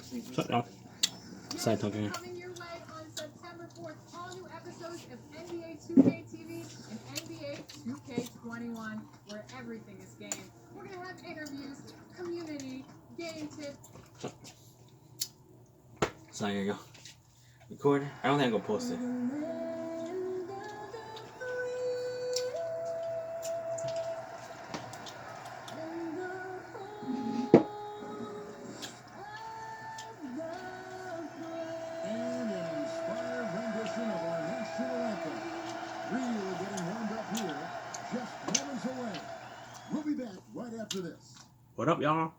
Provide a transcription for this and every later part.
Shut up. Side talking. Coming your way on September 4th, all new episodes of NBA 2K TV and NBA 2K21, where everything is game. We're going to have interviews, community, game tips. So here you go. Record. I don't think I'm gonna post it. After this. What up, y'all?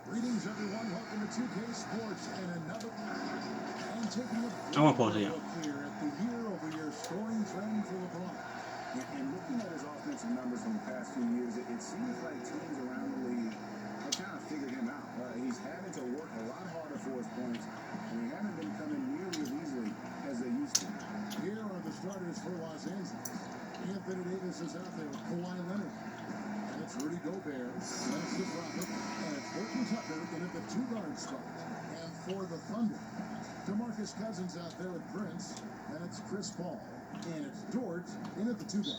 Greetings, everyone. Welcome to 2K Sports and another and taking a I want to pause it, yeah. look here at the year-over-year scoring trend for LeBron. And looking at his offensive numbers from the past few years, it seems like teams around the league have kind of figured him out. He's having to work a lot harder for his points, and they haven't been coming nearly as easily as they used to. Here are the starters for Los Angeles. Anthony Davis is out there with Kawhi Leonard. And it's Rudy Gobert. That's the Prophet. And it's Horton Tucker in at the two-guard spot. And for the Thunder, DeMarcus Cousins out there with Prince. And it's Chris Paul. And it's Dort in at the two-guard.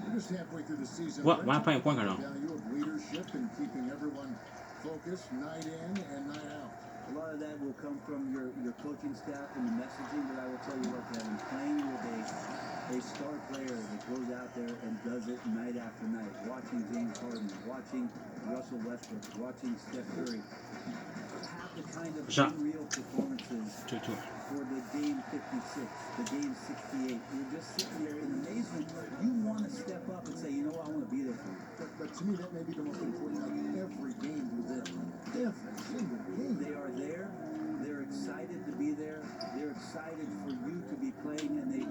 We're just halfway through the season. What? Why am I playing point guard now? Value of leadership and keeping everyone focused night in and night out. A lot of that will come from your coaching staff and the messaging, but I will tell you what, Kevin, playing with a star player that goes out there and does it night after night, watching James Harden, watching Russell Westbrook, watching Steph Curry, have the kind of unreal performances for the game 56, the game 68. You're just sitting there in amazement. You want to step up and say, you know what, I want to be there for you. But to me, that may be the most important. Like every game within every single game. They are there. They're excited to be there. They're excited for you to be playing, and they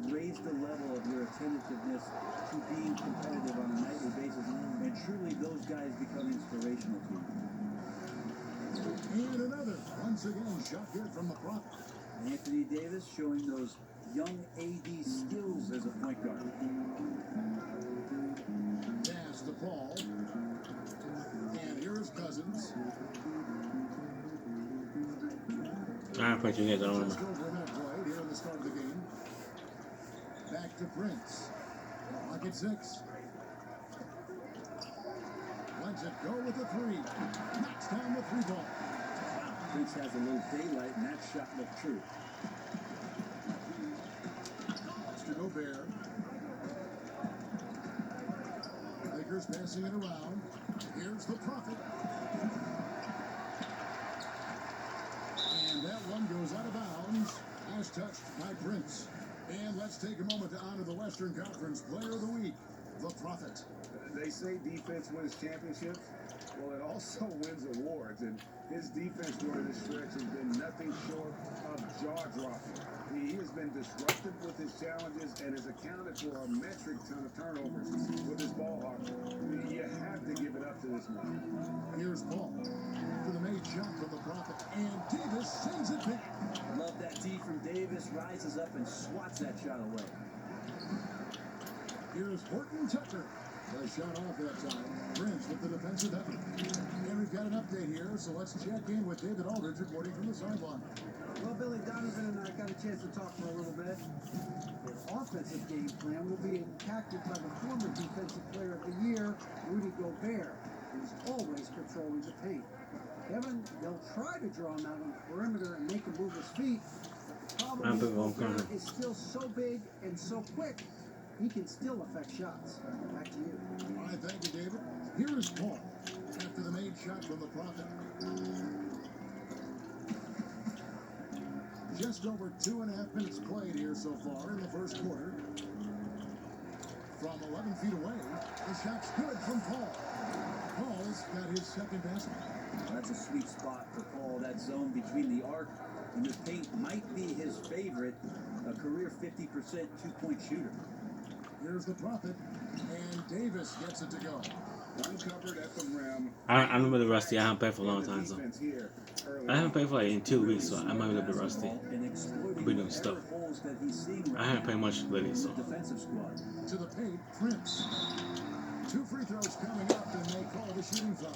raise the level of your attentiveness to being competitive on a nightly basis. And truly, those guys become inspirational to you. And another, once again, shot good from the Prophet. Anthony Davis showing those young AD skills as a point guard. Pass to Paul. And here is Cousins. I played you guys, I don't Just remember. over a minute played here in the start of the game. Back to Prince. Clock at 6. Lets it go with the three. Knocks down the three ball. Prince has a little daylight, and that shot looked true. Pass to Gobert. Lakers passing it around. Here's the Prophet. And that one goes out of bounds as touched by Prince. And let's take a moment to honor the Western Conference Player of the Week, the Prophet. They say defense wins championships. Well, it also wins awards, and his defense during this stretch has been nothing short of jaw-dropping. He has been disruptive with his challenges and has accounted for a metric ton of turnovers with his ball hawk. You have to give it up to this man. Here's Paul for the made shot from the Prophet, and Davis sends it big. Love that D from Davis, rises up and swats that shot away. Here's Horton Tucker. The shot off that time. Prince with the defensive effort. And we've got an update here, so let's check in with David Aldridge reporting from the sideline. Well, Billy Donovan and I got a chance to talk for a little bit. The offensive game plan will be impacted by the former Defensive Player of the Year, Rudy Gobert, who's always controlling the paint. Kevin, they'll try to draw him out on the perimeter and make him move his feet, but the problem is Gobert is still so big and so quick, he can still affect shots. Back to you. All right, thank you, David. Here is Paul after the made shot from the Prophet. Just over 2.5 minutes played here so far in the first quarter. From 11 feet away, the shot's good from Paul. Paul's got his second basket. That's a sweet spot for Paul. That zone between the arc and the paint might be his favorite. A career 50% two-point shooter. Here's the Prophet, and Davis gets it to go. Uncovered at the rim. I'm a little rusty. I haven't played for a long time, so. I haven't played for like in 2 weeks, so I might be a little bit rusty. I'll be doing stuff. I haven't played much lately, so. Defensive squad. To the paint, Prince. 2 free throws coming up, and they call it a shooting foul.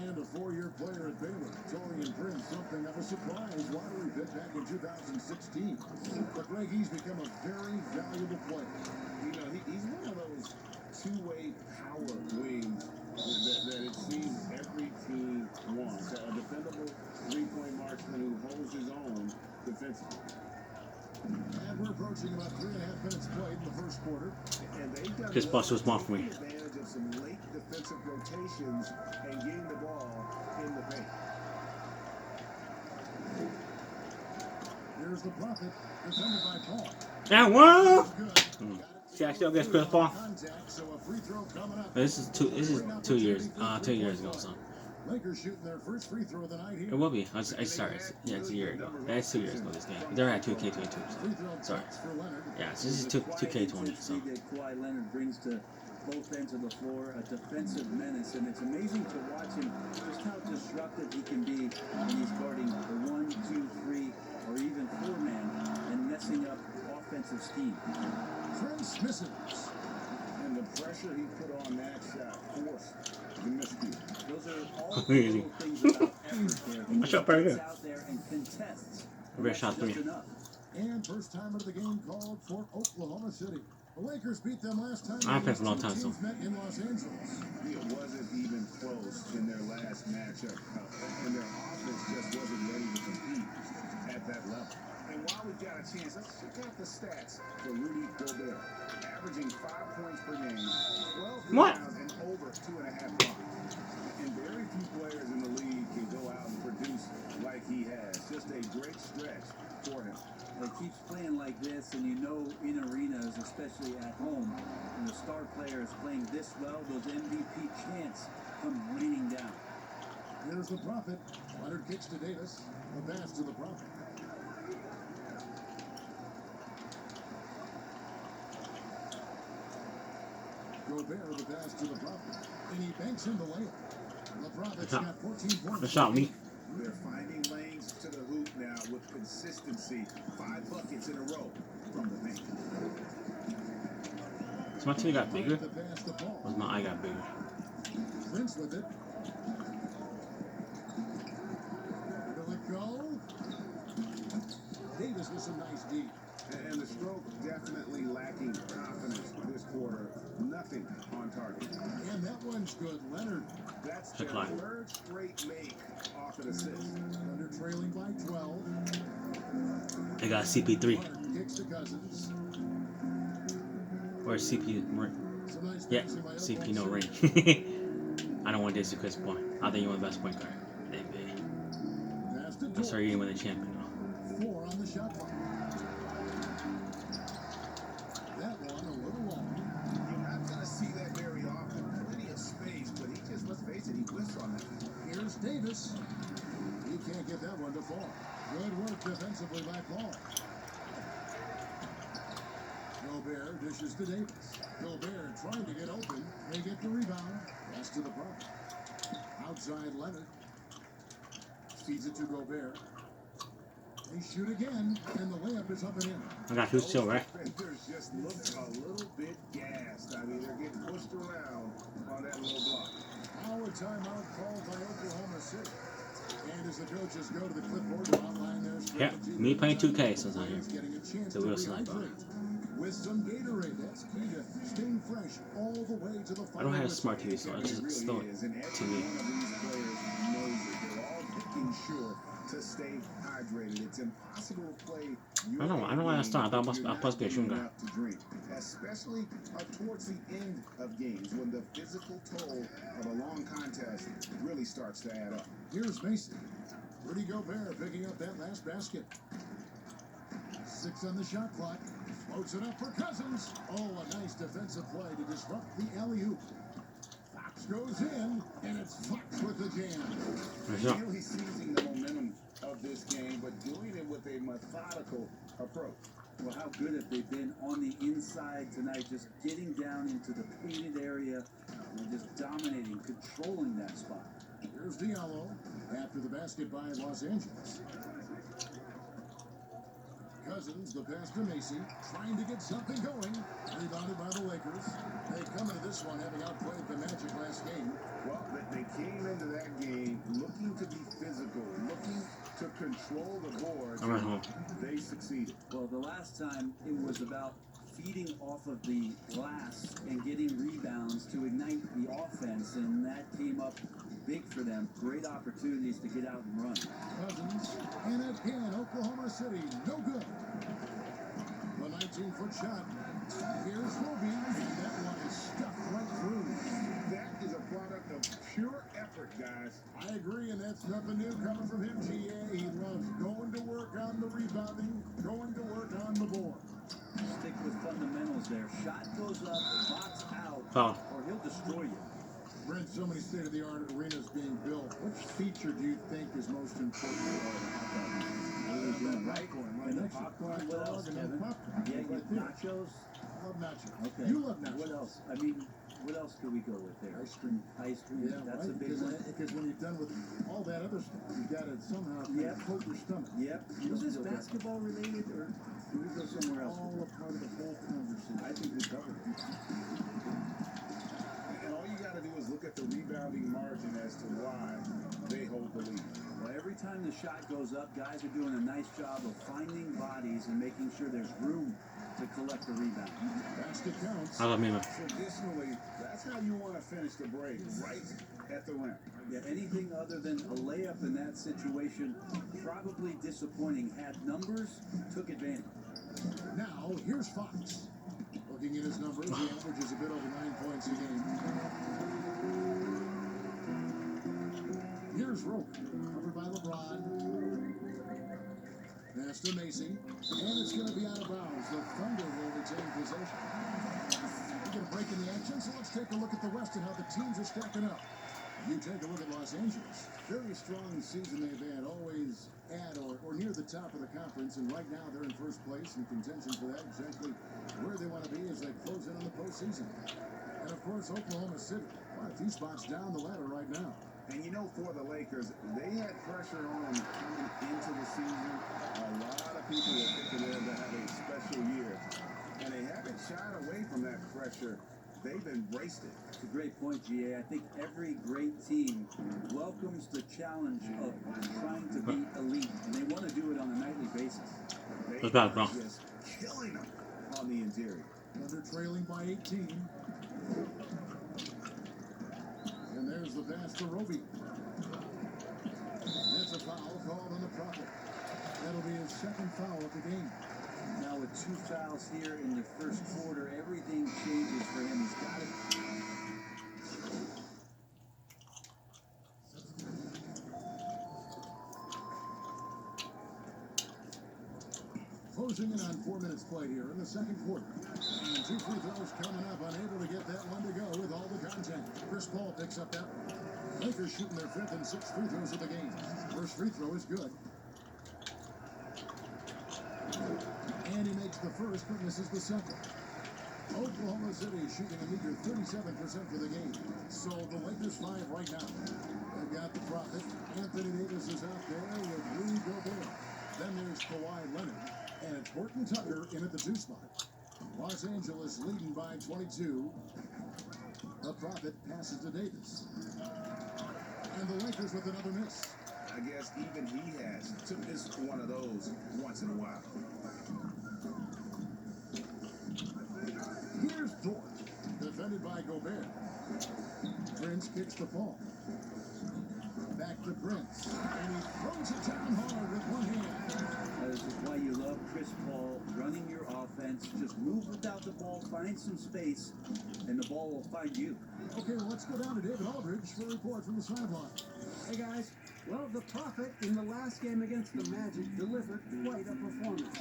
And a 4-year player at Baylor, Torian Prince, something of a surprise lottery pick back in 2016. But Greg, he's become a very valuable player. You know, he's one of those two-way power wings that it seems every team wants. A dependable three-point marksman who holds his own defensively. And we're approaching about 3.5 minutes played in the first quarter. And they've done This bus was small for me. advantage of some late defensive rotations and getting the ball in the paint. Here's the Prophet, defended by Paul. And one. Good. See, I still get Chris Paul. Contact, so a free throw coming up. This is 2 years. 2 years ago, so Lakers shooting their first free throw of the night it here. will be. I started. Yeah, it's a year ago. That's 2 years ago. This game. They're at 2K22. Free So throw sorry. text for Leonard. Yeah, so this is 2K20. So that Kawhi Leonard brings to both ends of the floor, a defensive menace, and it's amazing to watch him just how disruptive he can be when he's guarding the 1, 2, 3, or even 4-man and messing up offensive scheme. Prince misses. And the pressure he put on that shot forced the miscue. Those are all the little things about effort there. My shot pretty He good. gets out there and contests. Great shot for me. Just enough. And first time of the game called for Oklahoma City. The Lakers beat them last time. I've been for a long time, so. Teams met in Los Angeles. It wasn't even close in their last matchup, and their offense just wasn't ready to compete at that level. And while we've got a chance, let's check out the stats for Rudy Gobert. Averaging 5 points per game, 12 What? rebounds, and over 2.5 blocks. And very few players in the league can go out and produce like he has. Just a great stretch for him. It keeps playing like this, and you know in arenas, especially at home, when the star player is playing this well, those MVP chants come raining down. Here's the Prophet. Leonard kicks to Davis. The pass to the Prophet. Gobert, the pass to the Prophet. And he banks in the layup. The Prophet's got 14 points. The shot me. They're finding lanes to the hoop now with consistency. 5 buckets in a row from the paint. So my TV got bigger. The pass to Paul. Was my eye got bigger? Prince with it. Will it go? Davis with some nice D. And the stroke definitely lacking confidence this quarter. Nothing on target. And that one's good. Leonard That's their Decline. 3rd straight make off an assist. under trailing by 12. They got CP3 Leonard kicks to Cousins. or CP. Some nice Yeah, passing by CP no Elbows. ring. I don't want this to Chris Paul. I think you're the best point guard. in the NBA. Pass to I'm sorry, you didn't win the champion. 4 on the shot clock. That one a little long. You're not going to see that very often. Plenty of space, but he just, let's face it, he whiffs on that. Here's Davis. He can't get that one to fall. Good work defensively by Paul. Gobert dishes to Davis. Gobert trying to get open. They get the rebound. Pass to the Prophet. Outside Leonard. Feeds it to Gobert. They shoot again, and the layup is up and in. I got who's chill, right? Defenders just look a little bit gassed. I mean, they're getting pushed around on that little block. Our timeout called by Oklahoma City. And as the coaches go to the clipboard to outline their Yeah, strategy, me playing 2K since I'm players here. getting a chance The to real sniper. rehydrate with some Gatorade. That's key to staying fresh all the way to the final. I don't have a whistle. smart TV, so it's It just really still is, and every TV. one of these players knows it. They're all making sure to stay hydrated. It's impossible to play. I don't know why I started. I thought I must be a shooting guard. To drink, especially towards the end of games when the physical toll of a long contest really starts to add up. Here's Mason. Rudy Gobert picking up that last basket. 6 on the shot clock. Floats it up for Cousins. Oh, a nice defensive play to disrupt the alley-oop. Fox goes in, and it's Fox with the jam. Good job. Really seizing the momentum of this game, but doing it with a methodical approach. Well, how good have they been on the inside tonight, just getting down into the painted area and just dominating, controlling that spot. Here's Diallo after the basket by Los Angeles. Cousins, the pass to Macy, trying to get something going. Rebounded by the Lakers. They come into this one having outplayed the Magic last game. Well, they came into that game looking to be physical, looking to control the boards. I'm at home. They succeeded. Well, the last time it was about feeding off of the glass and getting rebounds to ignite the offense, and that came up big for them. Great opportunities to get out and run. Cousins, and again, Oklahoma City, no good. The 19-foot shot. Here's Roby, and that one is stuffed right through. That is a product of pure effort, guys. I agree, and that's nothing new coming from him, GA. He loves going to work on the rebounding, going to work on the board. Stick with fundamentals there. Shot goes up, box out, Foul. or he'll destroy you. Brent, so many state-of-the-art arenas being built. Which feature do you think is most important? Right? And the popcorn, what else, Kevin? Yeah, you nachos. Love nachos. Okay. You love nachos. What else? I mean, what else could we go with there? Ice cream. Ice cream. Yeah, That's right? a big one. Because when you're done with all that other stuff, you got to somehow Yep. coat your stomach. Yep. Was this basketball related, or do we go somewhere else? All a part of the whole conversation. I think we covered it. And all you got to do is look at the rebounding margin as to why they hold the lead. Well, every time the shot goes up, guys are doing a nice job of finding bodies and making sure there's room to collect the rebound. Basket counts. I love Mima. Traditionally, that's how you want to finish the break, right at the rim. Yeah, anything other than a layup in that situation, probably disappointing. Had numbers, took advantage. Now, here's Fox. Looking at his numbers, he averages a bit over 9 points a game. Here's Rope, covered by LeBron. Pass to Macy, and it's going to be out of bounds. The Thunder will retain possession. We get a break in the action, so let's take a look at the West and how the teams are stacking up. You take a look at Los Angeles. Very strong season they've had, always at or near the top of the conference, and right now they're in first place in contention for that, exactly where they want to be as they close in on the postseason. And of course, Oklahoma City, quite a few spots down the ladder right now. And you know, for the Lakers, they had pressure on them coming into the season. A lot of people were thinking they're going to have a special year. And they haven't shied away from that pressure. They've embraced it. It's a great point, GA. I think every great team welcomes the challenge of trying to be elite, and they want to do it on a nightly basis. They That's bad, bro. are just killing them on the interior. Thunder trailing by 18. And there's the pass to Roby. That's a foul called on the Prophet. That'll be his second foul of the game. Now with 2 fouls here in the first quarter, everything changes for him. He's got it. Closing in on 4 minutes played here in the second quarter. And 2 free throws coming up, unable to get that one to go with all the content. Chris Paul picks up that one. Lakers shooting their 5th and 6th free throws of the game. First free throw is good. And he makes the first, but misses the second. Oklahoma City shooting a meager 37% for the game. So the Lakers 5 right now. They've got the Prophet. Anthony Davis is out there with Rudy Gobert. Then there's Kawhi Leonard. And it's Horton Tucker in at the 2 spot. Los Angeles leading by 22. The Prophet passes to Davis. And the Lakers with another miss. I guess even he has to miss one of those once in a while. Here's Dort, defended by Gobert. Prince kicks the ball. Back to Prince, and he throws it down hard with one hand. This is why you love Chris Paul running your offense. Just move without the ball, find some space, and the ball will find you. Okay, well, let's go down to David Aldridge for a report from the sideline. Hey guys, well, the Prophet in the last game against the Magic delivered quite a performance.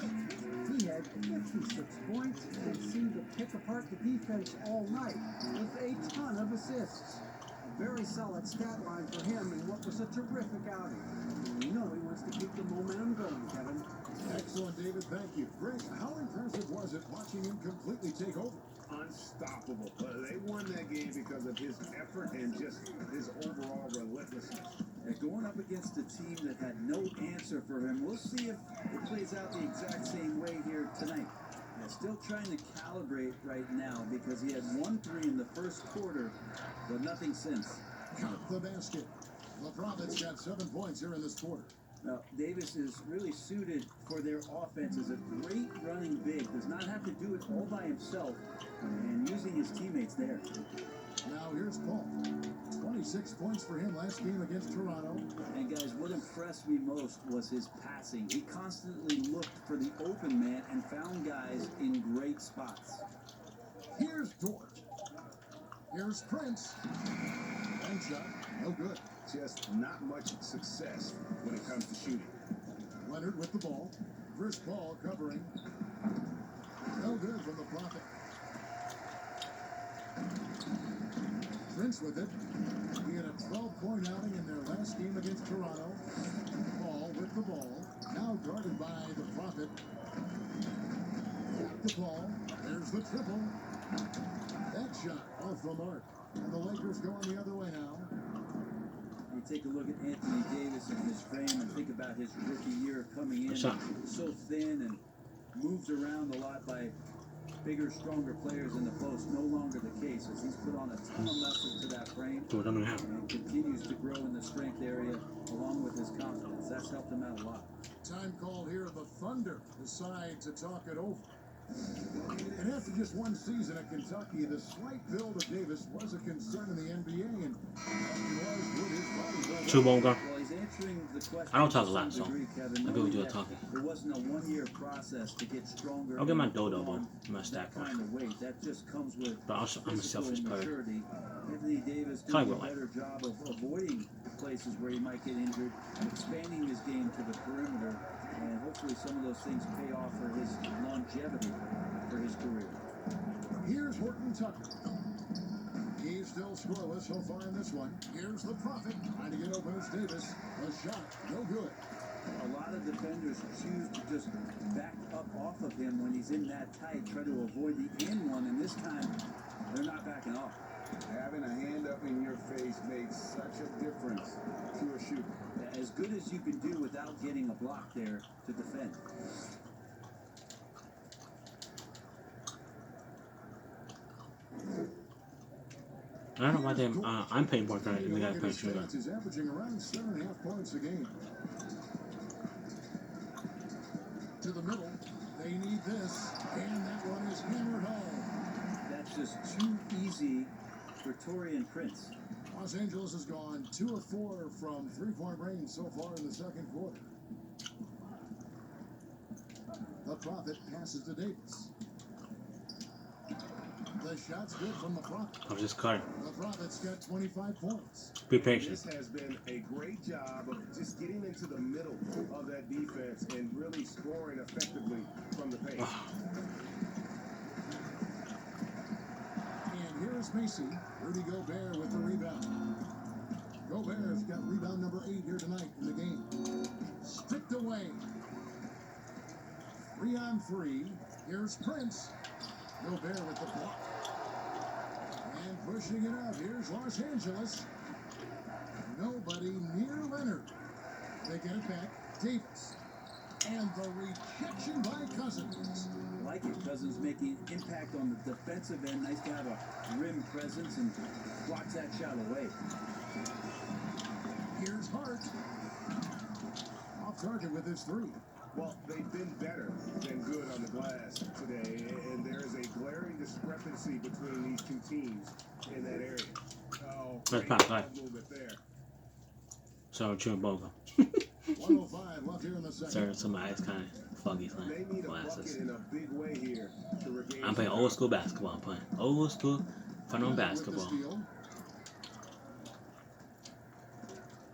He had 56 points and seemed to pick apart the defense all night with a ton of assists. A very solid stat line for him in what was a terrific outing. You know he wants to keep the momentum going, Kevin. Excellent, David. Thank you. Greg, how impressive was it watching him completely take over? Unstoppable. They won that game because of his effort and just his overall relentlessness. And going going up against a team that had no answer for him. We'll see if it plays out the exact same way here tonight. Yeah, still trying to calibrate right now because he had 1 3 in the first quarter, but nothing since. Count the basket. The Prophets got 7 points here in this quarter. Now, Davis is really suited for their offense as a great running big. Does not have to do it all by himself and using his teammates there. Now here's Paul. 26 points for him last game against Toronto. And guys, what impressed me most was his passing. He constantly looked for the open man and found guys in great spots. Here's Dort. Here's Prince. And shot. No good. Just not much success when it comes to shooting. Leonard with the ball. Chris Paul covering. No good from the Prophet. Prince with it. He had a 12-point outing in their last game against Toronto. Paul with the ball. Now guarded by the Prophet. The ball. There's the triple. That shot off the mark. And the Lakers going the other way now. You take a look at Anthony Davis and his frame and think about his rookie year coming in. So thin and moved around a lot by bigger, stronger players in the post. No longer the case as he's put on a ton of muscle to that frame and continues to grow in the strength area along with his confidence. That's helped him out a lot. Time called here. The Thunder decide to talk it over. And after just one season at Kentucky, the slight build of Davis was a concern in the NBA, and would his body Well, he's answering the question. I don't talk a lot, so Kevin, I go do a talking. It wasn't a one-year process to get stronger. I'll get my dodo bone, my stack that kind of weight. That just comes with But also, I'm a selfish player. maturity. Anthony Davis doing a better job of avoiding places where he might get injured, expanding his game to the perimeter, and hopefully some of those things pay off for his longevity for his career. Here's Horton Tucker. He's still scoreless so far in this one. Here's the Prophet trying to get open as Davis. A shot, no good. A lot of defenders choose to just back up off of him when he's in that tight, try to avoid the end one, and this time they're not backing off. Having a hand up in your face makes such a difference to a shooter. As good as you can do without getting a block there to defend. I don't know why I'm paying more credit than the guy paying shooter. He's averaging around 7.5 points a game. To the middle. They need this. And that one is hammered home. That's just too easy for Taurean Prince. Los Angeles has gone 2 of 4 from three-point range so far in the second quarter. The Prophet passes to Davis. The shot's good from the Prophet. I'm just cutting. The Prophet's got 25 points. Be patient. This has been a great job of just getting into the middle of that defense and really scoring effectively from the paint. And here is Macy. Rudy Gobert with the rebound. Gobert's got rebound number 8 here tonight in the game. Stripped away. 3 on 3. Here's Prince. Gobert with the block. And pushing it out. Here's Los Angeles. Nobody near Leonard. They get it back. Davis. And the rejection by Cousins. Like it. Cousins making impact on the defensive end. Nice to have a rim presence and blocks that shot away. Here's Hart. Off target with his 3. Well, they've been better than good on the glass today, and there is a glaring discrepancy between these two teams in that area. Oh, That's not right. movement there. So, chewing boga. 105 left here in the second. Sorry, some eyes kind of foggy. They need a bucket Glasses. in a big way here to regain. I'm playing old school basketball. I'm playing old school fun on basketball.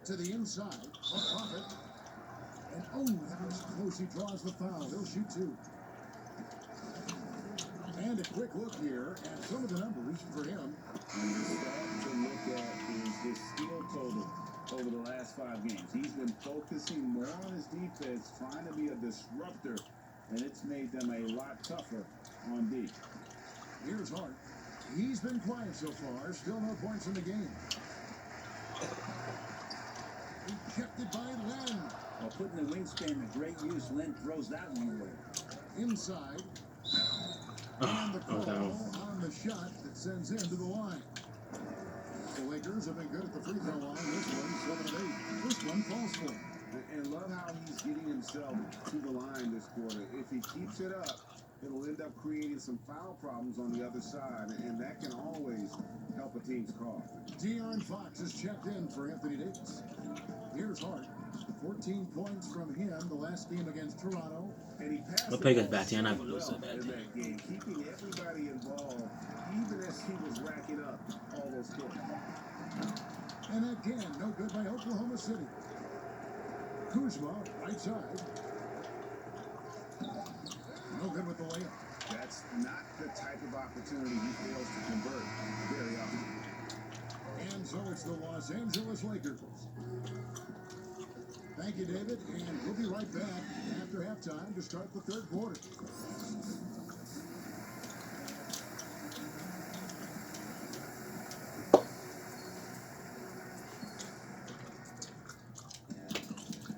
To the inside, a Prophet. And oh, that was close. He draws the foul. He'll shoot 2. And a quick look here at some of the numbers for him. And the stat to look at is his steal total over the last 5 games. He's been focusing more on his defense, trying to be a disruptor, and it's made them a lot tougher on D. Here's Hart. He's been quiet so far. Still no points in the game. Ejected by Len. While putting the wingspan to great use, Len throws that one away. Inside. And the call on the shot that sends him to the line. The Lakers have been good at the free throw line. This one, 7 of 8. First one falls for him. And love how he's getting himself to the line this quarter. If he keeps it up, it'll end up creating some foul problems on the other side, and that can always help a team's cause. De'Aaron Fox is checked in for Anthony Davis. Here's Hart. 14 points from him the last game against Toronto. And he passed We'll the play ball against Batty. I'm not going to lose so that well in Batty. that game, keeping everybody involved, even as he was racking up all those points. And again, no good by Oklahoma City. Kuzma, right side. No good with the layup. That's not the type of opportunity he fails to convert very often. And so it's the Los Angeles Lakers. Thank you, David, and we'll be right back after halftime to start the third quarter.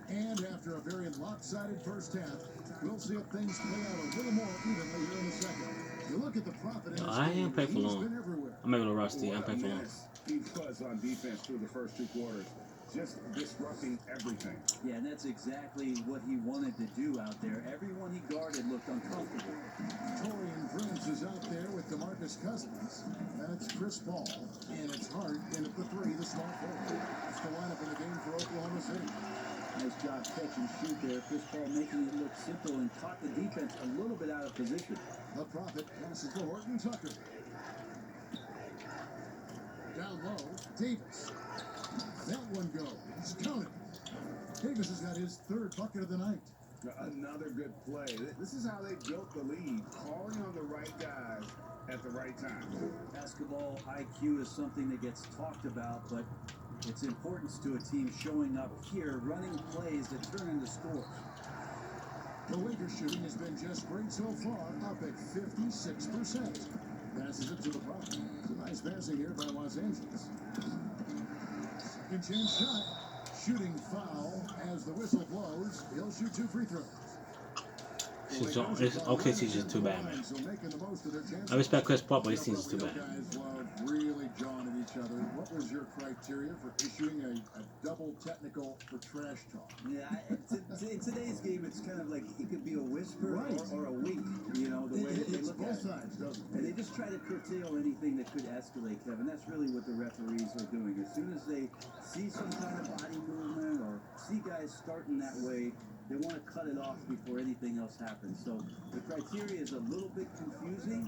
And after a very lopsided first half, we'll see if things play out a little more evenly here in the second. You look at the profit in this I game, ain't play for he's long. been everywhere. I'm a little rusty. I'm What a playing for long. mess he was on defense through the first two quarters, just disrupting everything. Yeah, and that's exactly what he wanted to do out there. Everyone he guarded looked uncomfortable. Torian Prince is out there with DeMarcus Cousins. That's Chris Paul, and it's Hart in at the 3, the small forward. That's the lineup in the game for Oklahoma City. Nice job catch and shoot there. Chris Paul making it look simple and caught the defense a little bit out of position. The Prophet passes to Horton Tucker. Down low, Davis. That one goes. Count it. Davis has got his third bucket of the night. Another good play. This is how they built the lead, calling on the right guys at the right time. Basketball IQ is something that gets talked about, but its importance to a team showing up here, running plays that turn into scores. The Lakers shooting has been just great so far, up at 56%. Passes it to the Prophet. It's a nice passing here by Los Angeles. Second chance shot. Shooting foul as the whistle blows. He'll shoot 2 free throws. It's okay, he's just too bad, man. I respect Chris Paul, but he seems too bad. Guys love really jawing at each other. What was your criteria for issuing a double technical for trash talk? Yeah, in today's game, it's kind of like it could be a whisper Right. or a wink, you know, the way that they It's look both at it. sides, doesn't it? And they just try to curtail anything that could escalate, Kevin. That's really what the referees are doing. As soon as they see some kind of body movement or see guys starting that way, they want to cut it off before anything else happens. So the criteria is a little bit confusing.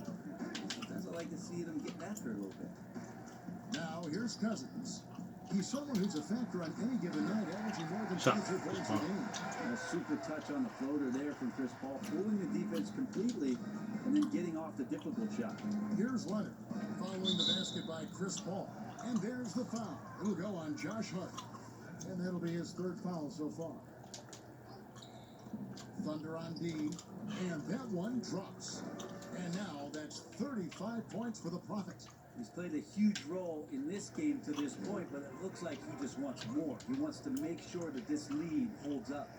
Sometimes I like to see them get after it a little bit. Now, here's Cousins. He's someone who's a factor on any given night, averaging more than Shot. 23 points a game. A super touch on the floater there from Chris Paul, fooling the defense completely and then getting off the difficult shot. Here's Leonard, following the basket by Chris Paul. And there's the foul. It'll go on Josh Hart. And that'll be his third foul so far. Thunder on D, and that one drops. And now that's 35 points for the Prophet. He's played a huge role in this game to this point, but it looks like he just wants more. He wants to make sure that this lead holds up.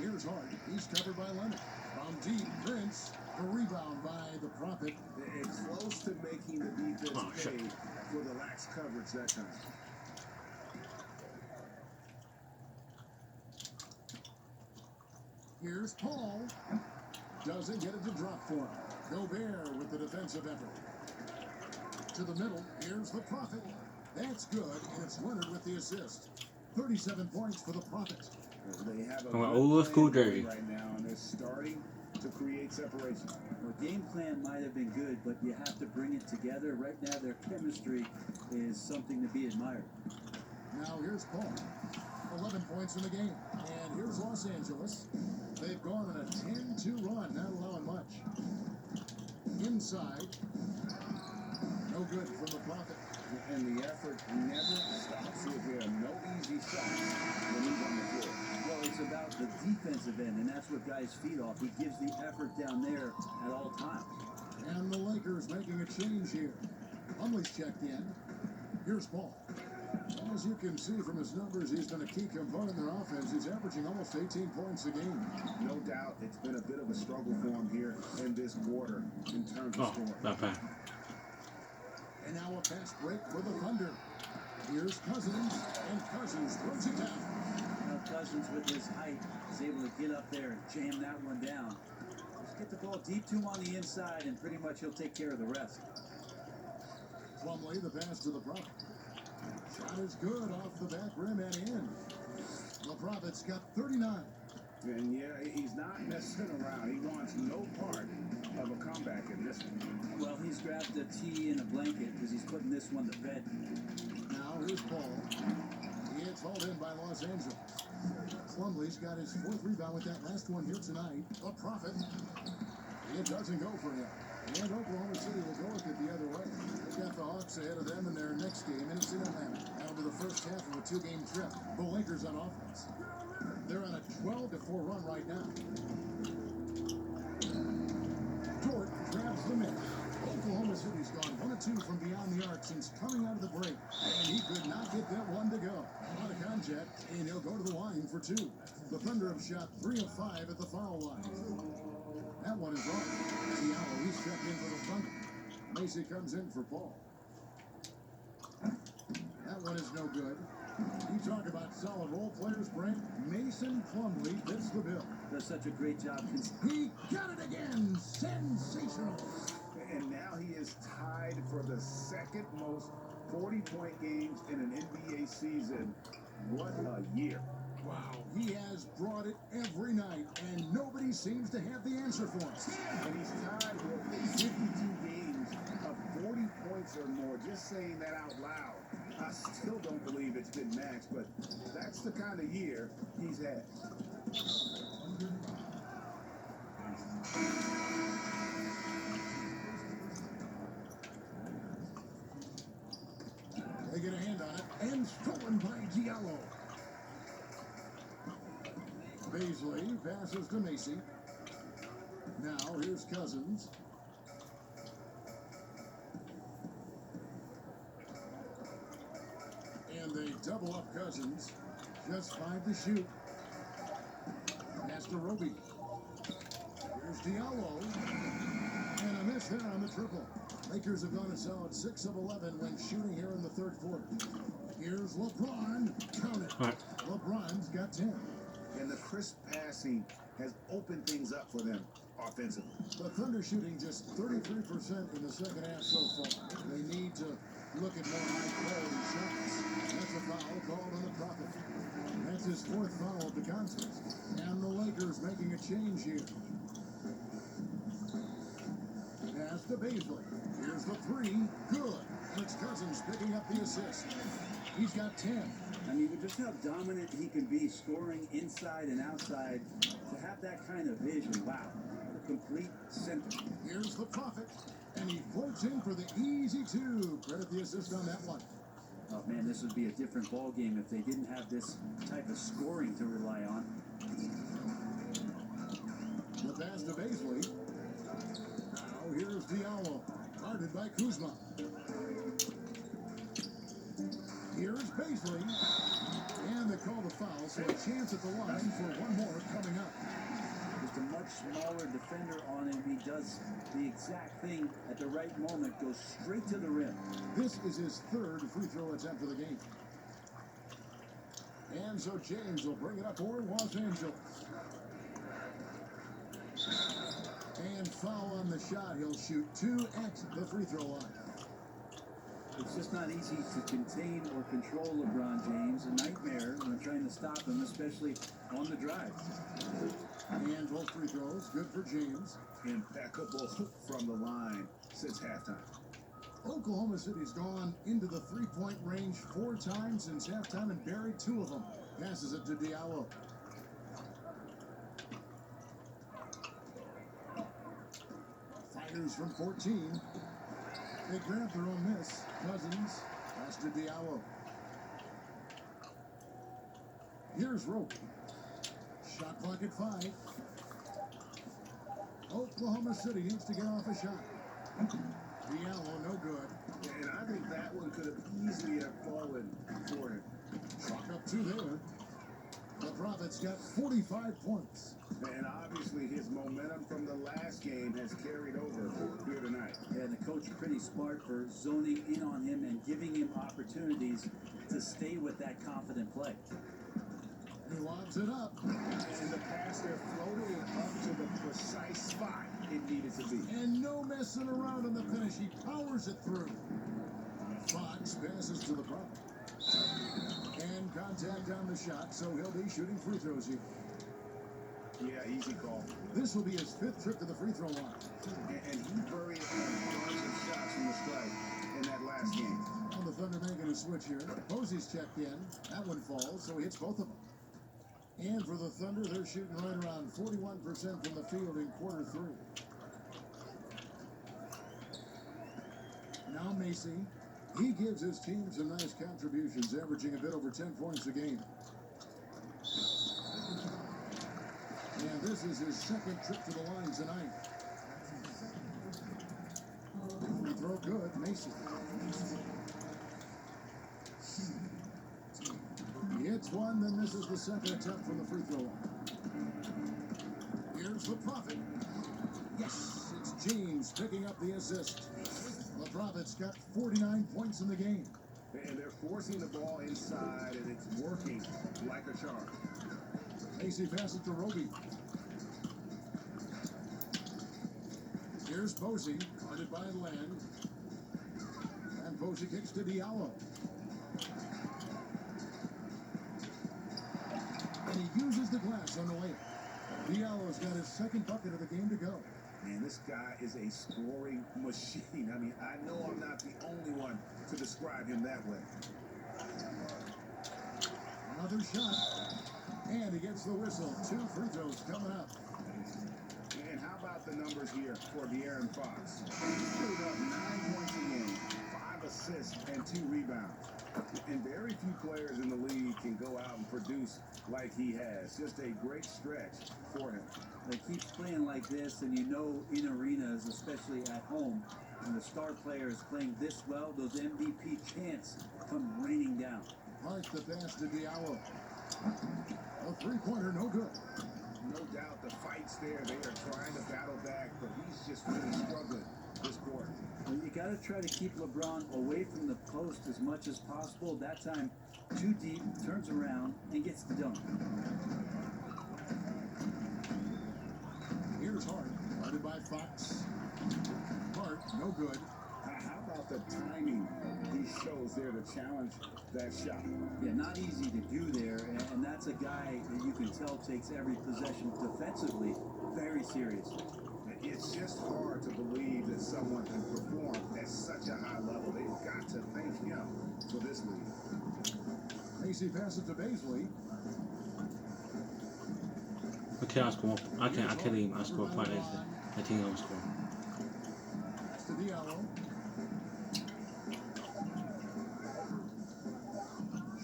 Here's Hart. He's covered by Leonard. From deep, Prince. A rebound by the Prophet. It's close to making the defense Oh, shit. pay for the lax coverage that time. Here's Paul. Doesn't get it to drop for him. Gobert with the defensive effort. To the middle. Here's the Prophet. That's good, and it's Leonard with the assist. 37 points for the Prophet. They have a I'm an good old school plan jersey. right now, and they're starting to create separation. Well, game plan might have been good, but you have to bring it together. Right now, their chemistry is something to be admired. Now here's Paul. 11 points in the game. And here's Los Angeles. They've gone on a 10-2 run, not allowing much. Inside. No good from the Prophet. And the effort never stops here. No easy shots when he's on the floor. Well, it's about the defensive end, and that's what guys feed off. He gives the effort down there at all times. And the Lakers making a change here. Plumlee's checked in. Here's Paul. As you can see from his numbers, he's been a key component in their offense. He's averaging almost 18 points a game. No doubt it's been a bit of a struggle for him here in this quarter in terms of scoring. Not bad. And now a fast break for the Thunder. Here's Cousins, and Cousins throws it down. Now Cousins with his height is able to get up there and jam that one down. Just get the ball deep to him on the inside, and pretty much he'll take care of the rest. Plumlee, the pass to the Prophet. Shot is good off the back rim and in. The Prophet's got 39. And yeah, he's not messing around. He wants no part of a comeback in this one. Well, he's grabbed a tea and a blanket because he's putting this one to bed. Now here's Paul. He gets hauled in by Los Angeles. Plumlee's got his 4th rebound with that last one here tonight. The Prophet. It doesn't go for him. And Oklahoma City will go with it the other way. They've got the Hawks ahead of them in their next game, and it's in Atlanta. Now to the first half of a 2-game trip. The Lakers on offense. They're on a 12-4 run right now. Dort grabs the miss. Oklahoma City's gone 1-2 from beyond the arc since coming out of the break. And he could not get that one to go. A lot of contact, and he'll go to the line for 2. The Thunder have shot 3 of 5 at the foul line. That one is wrong. Diallo, he stepped in for the Thunder. Macy comes in for Paul. That one is no good. You talk about solid role players, Brent. Mason Plumlee fits the bill. Does such a great job. He got it again. Sensational. And now he is tied for the second most 40-point games in an NBA season. What a year. Wow. He has brought it every night, and nobody seems to have the answer for him. And he's tied with 52 games of 40 points or more. Just saying that out loud, I still don't believe it's been matched, but that's the kind of year he's had. They get a hand on it, and stolen by Diallo. Beasley passes to Macy. Now here's Cousins. And they double up Cousins. Just 5 to shoot. Pass to Roby. Here's Diallo. And a miss there on the triple. Lakers have gone a solid 6 of 11 when shooting here in the 3rd quarter. Here's LeBron. Count it. Right. LeBron's got 10. And the crisp passing has opened things up for them offensively. The Thunder shooting just 33% in the second half so far. They need to look at more high-quality shots. That's a foul called on the Prophet. That's his 4th foul of the contest. And the Lakers making a change here. Pass to Beasley. Here's the 3. Good. It's Cousins picking up the assist. He's got 10. I mean, with just how dominant he can be scoring inside and outside, to have that kind of vision, wow, a complete center. Here's the Prophet, and he floats in for the easy 2. Credit the assist on that one. Oh man, this would be a different ball game if they didn't have this type of scoring to rely on. The pass to Beasley. Now here's Diallo, guarded by Kuzma. Here's Beasley, and they call the foul, so a chance at the line for one more coming up. Just a much smaller defender on him. He does the exact thing at the right moment, goes straight to the rim. This is his 3rd free throw attempt of the game. And so James will bring it up for Los Angeles. And foul on the shot. He'll shoot 2 at the free throw line. It's just not easy to contain or control LeBron James. A nightmare when trying to stop him, especially on the drive. And both free throws, good for James. Impeccable from the line since halftime. Oklahoma City's gone into the 3-point range 4 times since halftime and buried 2 of them. Passes it to Diallo. Fighters from 14. They grab their own miss. Cousins, pass to Diallo. Here's Rope. Shot clock at 5. Oklahoma City needs to get off a shot. Diallo, no good. And I think that one could have easily have fallen for him. Chalk up 2 there. The Prophet's got 45 points. And obviously his momentum from the last game has carried over here tonight. Yeah, and the coach pretty smart for zoning in on him and giving him opportunities to stay with that confident play. He lobs it up. And the pass there floated it up to the precise spot it needed to be. And no messing around on the finish. He powers it through. Fox passes to the Prophet. And contact on the shot, so he'll be shooting free throws here. Yeah, easy call. This will be his 5th trip to the free throw line. And he buried a bunch of shots from the strike in that last game. On the Thunder making a switch here. Posey's checked in. That one falls, so he hits both of them. And for the Thunder, they're shooting right around 41% from the field in quarter 3. Now Macy. He gives his team some nice contributions, averaging a bit over 10 points a game. And this is his 2nd trip to the line tonight. Free throw good, Macy. He hits one, then misses the 2nd attempt from the free throw line. Here's the Prophet. Yes, it's James picking up the assist. The Prophet's got 49 points in the game. And they're forcing the ball inside, and it's working like a charm. Macy passes to Roby. Here's Posey, guarded by Land. And Posey kicks to Diallo. And he uses the glass on the layup. Diallo's got his 2nd bucket of the game to go. Man, this guy is a scoring machine. I mean, I know I'm not the only one to describe him that way. Another shot. And he gets the whistle. 2 free throws coming up. And how about the numbers here for De'Aaron Fox? He's putting up 9 points a game, 5 assists, and 2 rebounds. And very few players in the league can go out and produce like he has. Just a great stretch for him. He keeps playing like this, and you know in arenas, especially at home, when the star player is playing this well, those MVP chants come raining down. Hart the pass to Diallo. A 3-pointer, no good. No doubt the fight's there. They are trying to battle back, but he's just really struggling this quarter. Well, you got to try to keep LeBron away from the post as much as possible. That time, too deep, turns around, and gets the dunk. Here's Hart, guarded by Fox. Hart, no good. How about the timing he shows there to challenge that shot? Yeah, not easy to do there, and that's a guy that you can tell takes every possession defensively very seriously. It's just hard to believe that someone can perform at such a high level. They've got to thank him for this lead. Macy passes to Baisley. Okay, I score. I can't even. I score 5 days. I think I'll score. Pass to Diallo.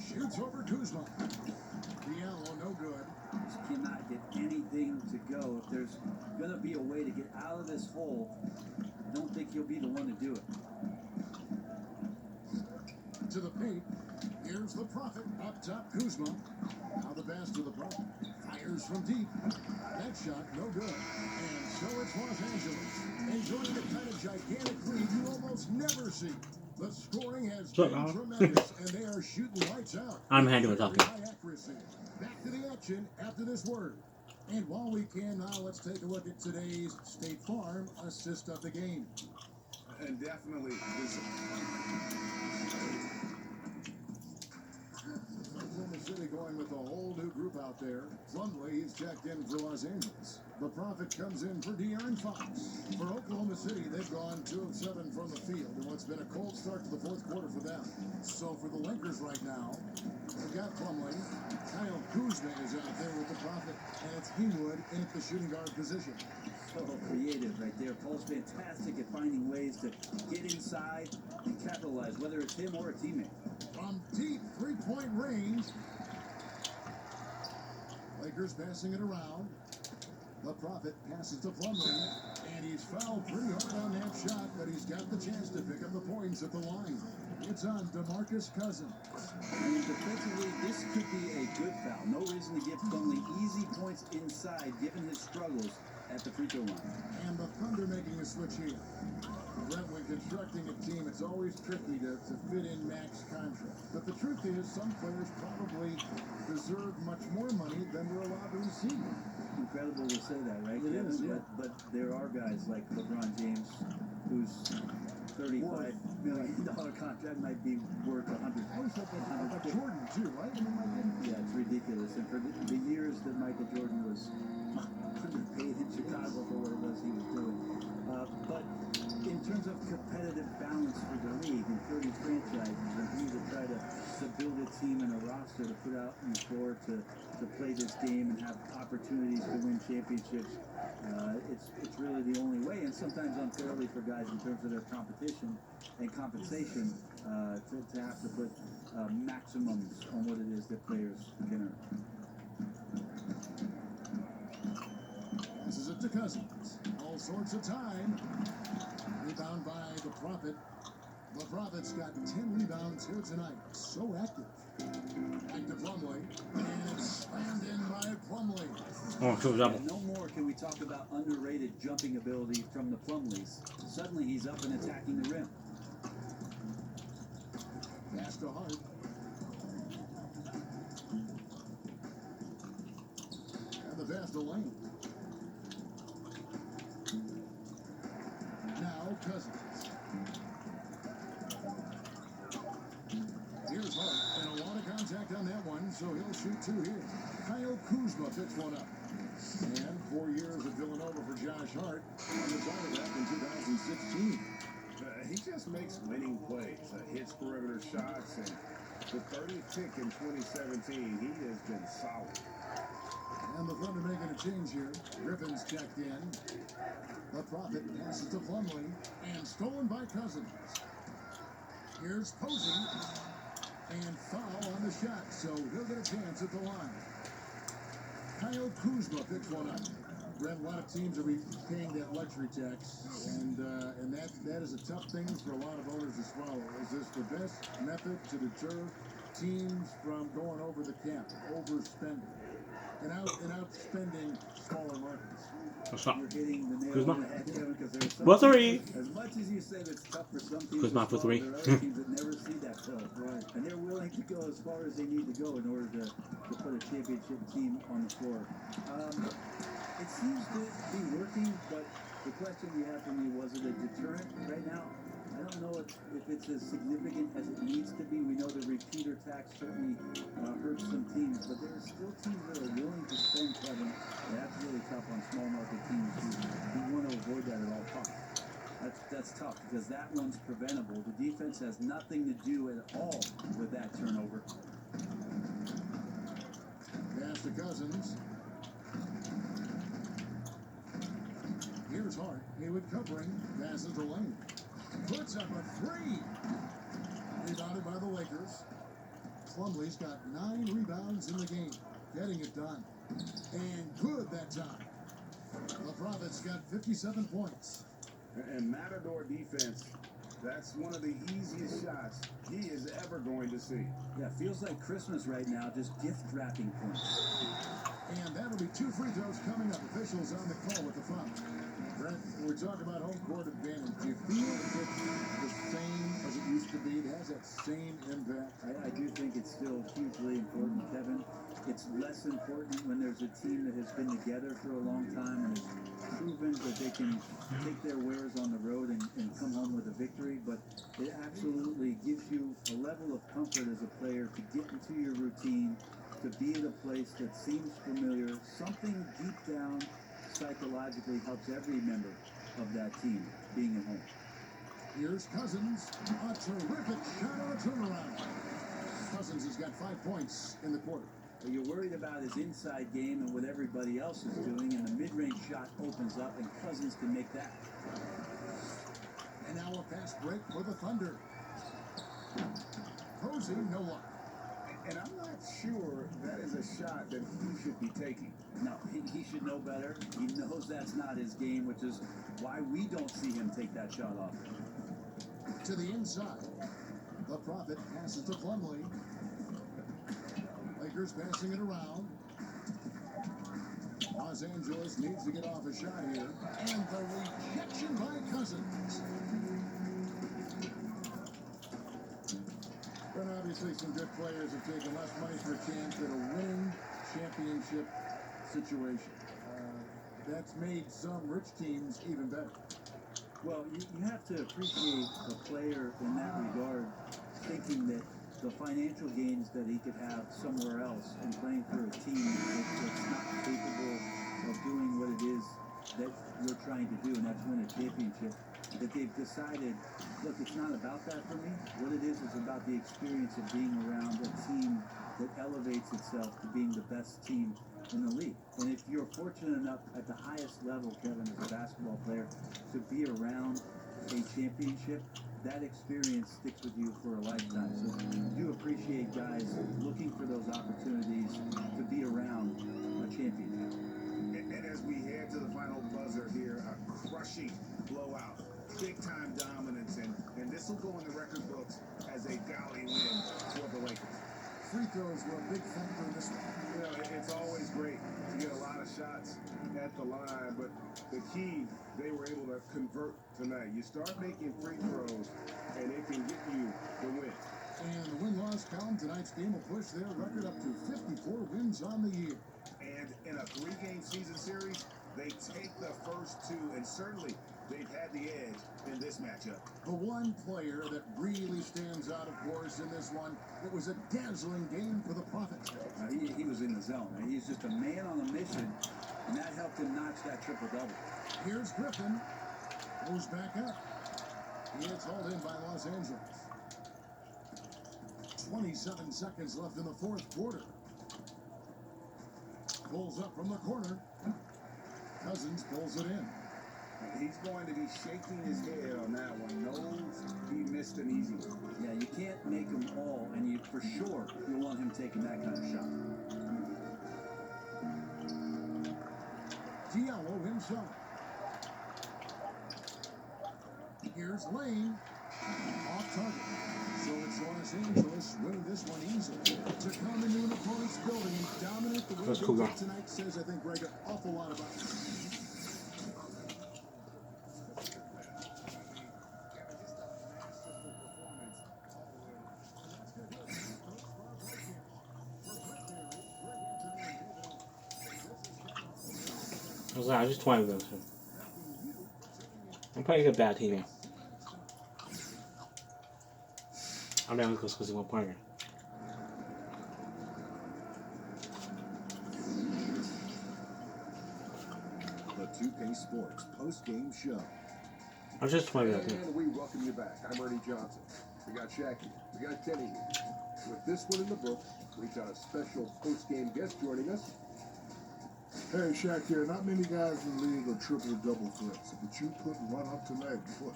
Shoots over Kuzma. Diallo, no good. Just cannot get anything to go. If there's going to be a way to get out of this hole, I don't think he'll be the one to do it. To the paint. Here's the Prophet. Up top, Kuzma. Now the pass to the Prophet. Fires from deep. That shot, no good. And so it's Los Angeles. Enjoying the kind of gigantic lead you almost never see. The scoring has been tremendous, and they are shooting lights out. I'm handling Very talking. high accuracy. Back to the action after this word. And while we can now, let's take a look at today's State Farm assist of the game. And definitely this. Oklahoma City going with a whole new group out there. Plumlee is checked in for Los Angeles. The Prophet comes in for De'Aaron Fox. For Oklahoma City, they've gone 2 of 7 from the field in what's been a cold start to the 4th quarter for them. So for the Lakers right now, they've got Plumlee. Kyle Kuzma is out there with the Prophet, and it's Haywood in at the shooting guard position. So creative right there. Paul's fantastic at finding ways to get inside and capitalize, whether it's him or a teammate. From deep 3-point range. Lakers passing it around. The Prophet passes to Plumlee, and he's fouled pretty hard on that shot, but he's got the chance to pick up the points at the line. It's on DeMarcus Cousins. I mean, defensively, this could be a good foul. No reason to give Plumlee easy points inside, given his struggles at the free throw line. And the Thunder making a switch here. Brent, when constructing a team, it's always tricky to fit in max contracts. But the truth is, some players probably deserve much more money than they're allowed to receive. Incredible to say that, right, It Kevin? is, yeah. But there are guys like LeBron James, whose $35 million contract might be worth $100. I was hoping about Jordan, too, right? I mean, like, Yeah, it's ridiculous. And for the years that Michael Jordan was underpaid in Chicago for what it was he was doing. But in terms of competitive balance for the league and 30 franchises, and you to try to build a team and a roster to put out on the floor to play this game and have opportunities to win championships, it's really the only way, and sometimes unfairly for guys in terms of their competition and compensation to have to put maximums on what it is that players can earn. passes it to Cousins. All sorts of time. Rebound by the Prophet. The Prophet's got 10 rebounds here tonight. So active. Back to Plumlee. And it's slammed in by Plumlee. Oh, triple double. And no more can we talk about underrated jumping ability from the Plumlees. Suddenly he's up and attacking the rim. Pass to Hart. And the pass to Lane. Now Cousins. Here's Hart. And a lot of contact on that one, so he'll shoot two here. Kyle Kuzma picks one up. And 4 years at Villanova for Josh Hart. On the side of that in 2016. He just makes winning plays, hits perimeter shots, and with 30th pick in 2017, he has been solid. And the Thunder making a change here. Griffin's checked in. The Prophet passes to Plumlee. And stolen by Cousins. Here's Posey. And foul on the shot, so he'll get a chance at the line. Kyle Kuzma picks one up. Brent, a lot of teams will be paying that luxury tax, and that is a tough thing for a lot of owners to swallow. Is this the best method to deter teams from going over the cap, overspending, and outspending smaller markets? What's up? You're hitting the nail Kuzma. on the head, Kevin, because there's some Well, three. as much as you said it's tough for some teams Kuzma to for swallow, three. there are other teams that never see that pill. Right. And they're willing to go as far as they need to go in order to put a championship team on the floor. It seems to be working, but the question you have for me, was it a deterrent right now? I don't know if it's as significant as it needs to be. We know the repeater tax certainly hurts some teams, but there are still teams that are willing to spend, Kevin. And that's really tough on small market teams who want to avoid that at all costs. That's tough because that one's preventable. The defense has nothing to do at all with that turnover. Pass to Cousins. Here's Hart. Haywood covering. Passes to Lane. Puts up a three. Rebounded by the Lakers. Plumlee's got 9 rebounds in the game. Getting it done. And good that time. The Prophet's got 57 points. And Matador defense, that's one of the easiest shots he is ever going to see. Yeah, feels like Christmas right now, just gift wrapping points. And that'll be 2 free throws coming up. Officials on the call with the foul. Brent, when we talk about home court advantage, do you feel it's the same as it used to be? It has that same impact? I do think it's still hugely important, Kevin. It's less important when there's a team that has been together for a long time and has proven that they can take their wares on the road and come home with a victory. But it absolutely gives you a level of comfort as a player to get into your routine, to be in a place that seems familiar. Something deep down psychologically helps every member of that team being at home. Here's Cousins. A terrific shot on a turnaround. Cousins has got 5 points in the quarter. So you're worried about his inside game and what everybody else is doing, and the mid-range shot opens up, and Cousins can make that. And now a fast break for the Thunder. Posey, no luck. And I'm not sure that is a shot that he should be taking. No, he should know better. He knows that's not his game, which is why we don't see him take that shot off. To the inside. The Prophet passes to Plumlee. Lakers passing it around. Los Angeles needs to get off a shot here. And the rejection by Cousins. But obviously some good players have taken less money for a chance at a winning championship situation. That's made some rich teams even better. Well, you have to appreciate a player in that regard, thinking that the financial gains that he could have somewhere else and playing for a team that's not capable of doing what it is that you're trying to do, and that's win a championship, that they've decided, look, it's not about that for me. What it is about the experience of being around a team that elevates itself to being the best team in the league. And if you're fortunate enough at the highest level, Kevin, as a basketball player, to be around a championship, that experience sticks with you for a lifetime. So you appreciate guys looking for those opportunities to be around a championship. And as we head to the final buzzer here, a crushing blowout, big-time dominance, and this will go in the record books as a golly win for the Lakers. Free throws were a big factor in this one. You know, it's always great to get a lot of shots at the line, but the key, they were able to convert tonight. You start making free throws, and it can get you the win. And the win-loss column tonight's game will push their record up to 54 wins on the year. And in a 3-game season series, they take the first 2, and certainly they've had the edge in this matchup. The one player that really stands out, of course, in this one, it was a dazzling game for the Prophet. He was in the zone. Man. He's just a man on a mission, and that helped him notch that triple-double. Here's Griffin. Goes back up. He gets hauled in by Los Angeles. 27 seconds left in the fourth quarter. Pulls up from the corner. Cousins pulls it in. He's going to be shaking his head on that one. Knows he missed an easy one. Yeah, you can't make them all, and you for sure you want him taking that kind of shot. Diallo inside. Here's Lane. Off target. So it's Los Angeles winning this one easily. To come into an opponent's building and dominate the way That's they cool, did guy. tonight says, I think, Greg, an awful lot about it. I just 20 of those. I'm playing a bad team. I'm down because he won't play. The 2K Sports post-game show. I'm just 20 of them. And we welcome you back. I'm Ernie Johnson. We got Shaq here. We got Kenny here. With this one in the books, we've got a special post-game guest joining us. Hey, Shaq here. Not many guys in the league are triple-double threats, but you put one up tonight. Boy,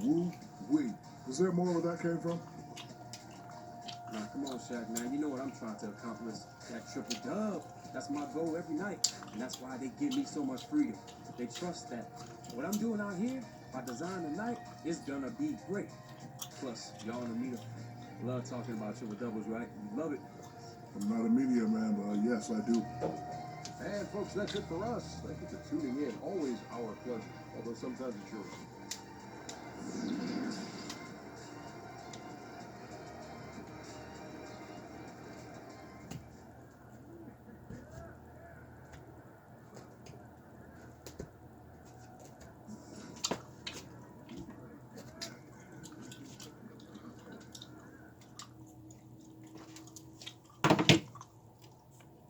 woo-wee. Is there more where that came from? Nah, come on, Shaq, man. You know what I'm trying to accomplish. That triple dub. That's my goal every night. And that's why they give me so much freedom. They trust that. What I'm doing out here, by design tonight, is gonna be great. Plus, y'all in the media love talking about triple doubles, right? You love it. I'm not a media man, but yes, I do. And folks, that's it for us. Thank you for tuning in. Always our pleasure, although sometimes it's yours.